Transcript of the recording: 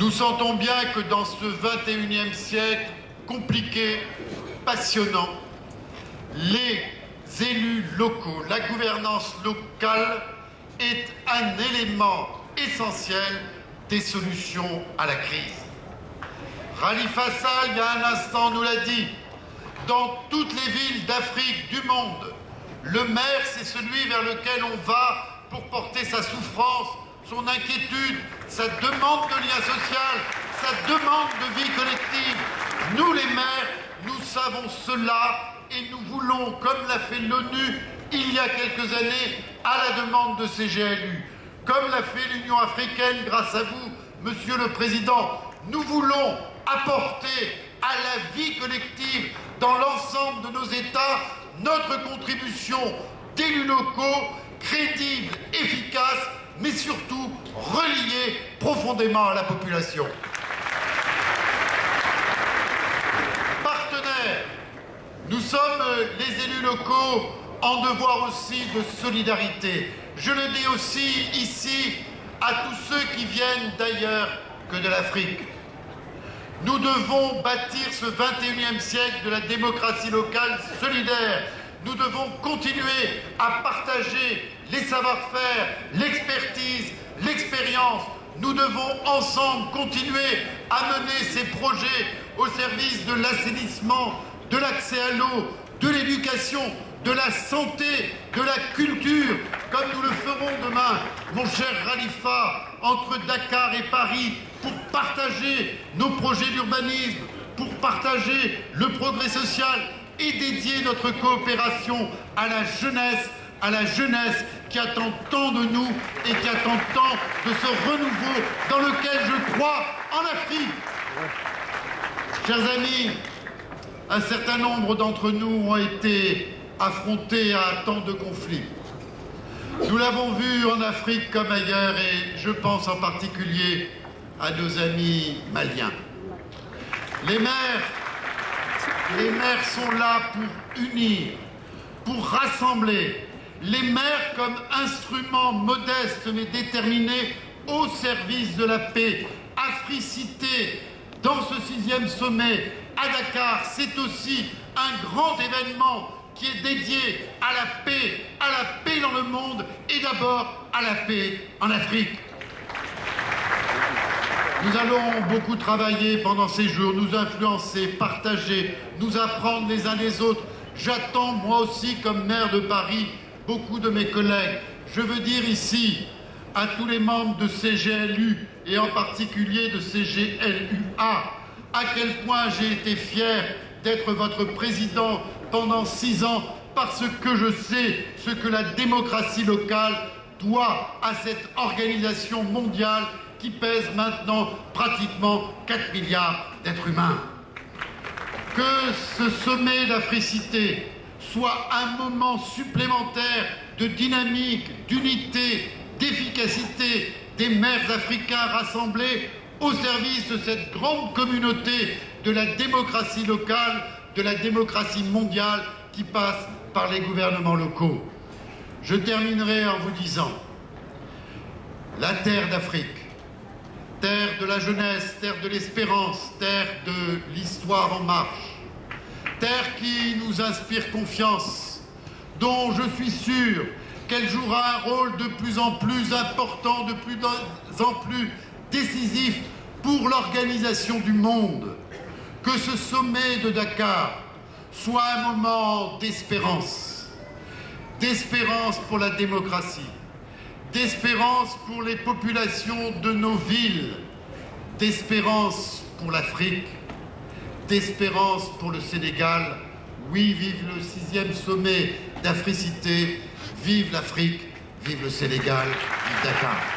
Nous sentons bien que dans ce 21e siècle compliqué, passionnant, les élus locaux, la gouvernance locale est un élément essentiel des solutions à la crise. Khalifa Sall, il y a un instant, nous l'a dit, dans toutes les villes d'Afrique, du monde, le maire, c'est celui vers lequel on va pour porter sa souffrance, son inquiétude, sa demande de lien social, sa demande de vie collective. Nous, les maires, nous savons cela et nous voulons, comme l'a fait l'ONU il y a quelques années, à la demande de ces GLU, comme l'a fait l'Union africaine grâce à vous, Monsieur le Président, nous voulons apporter à la vie collective dans l'ensemble de nos États notre contribution d'élus locaux crédibles, efficaces, mais surtout reliés profondément à la population. Partenaires, nous sommes les élus locaux en devoir aussi de solidarité. Je le dis aussi ici à tous ceux qui viennent d'ailleurs que de l'Afrique. Nous devons bâtir ce 21e siècle de la démocratie locale solidaire. Nous devons continuer à partager les savoir-faire, l'expertise, l'expérience. Nous devons ensemble continuer à mener ces projets au service de l'assainissement, de l'accès à l'eau, de l'éducation, de la santé, de la culture, comme nous le ferons demain, mon cher Khalifa, entre Dakar et Paris, pour partager nos projets d'urbanisme, pour partager le progrès social et dédier notre coopération à la jeunesse qui attend tant de nous et qui attend tant de ce renouveau dans lequel je crois en Afrique. Chers amis, un certain nombre d'entre nous ont été affrontés à tant de conflits. Nous l'avons vu en Afrique comme ailleurs et je pense en particulier à nos amis maliens. Les maires sont là pour unir, pour rassembler. Les maires comme instrument modeste mais déterminé au service de la paix. Africité dans ce 6e sommet à Dakar, c'est aussi un grand événement qui est dédié à la paix dans le monde et d'abord à la paix en Afrique. Nous allons beaucoup travailler pendant ces jours, nous influencer, partager, nous apprendre les uns des autres. J'attends moi aussi comme maire de Paris beaucoup de mes collègues. Je veux dire ici à tous les membres de CGLU et en particulier de CGLUA à quel point j'ai été fier d'être votre président pendant 6 ans parce que je sais ce que la démocratie locale doit à cette organisation mondiale qui pèse maintenant pratiquement 4 milliards d'êtres humains. Que ce sommet d'Africité soit un moment supplémentaire de dynamique, d'unité, d'efficacité des maires africains rassemblés au service de cette grande communauté de la démocratie locale, de la démocratie mondiale qui passe par les gouvernements locaux. Je terminerai en vous disant, la terre d'Afrique, terre de la jeunesse, terre de l'espérance, terre de l'histoire en marche, terre qui nous inspire confiance, dont je suis sûr qu'elle jouera un rôle de plus en plus important, de plus en plus décisif pour l'organisation du monde. Que ce sommet de Dakar soit un moment d'espérance, d'espérance pour la démocratie, d'espérance pour les populations de nos villes, d'espérance pour l'Afrique, d'espérance pour le Sénégal. Oui, vive le 6e sommet d'Africité, vive l'Afrique, vive le Sénégal, vive Dakar.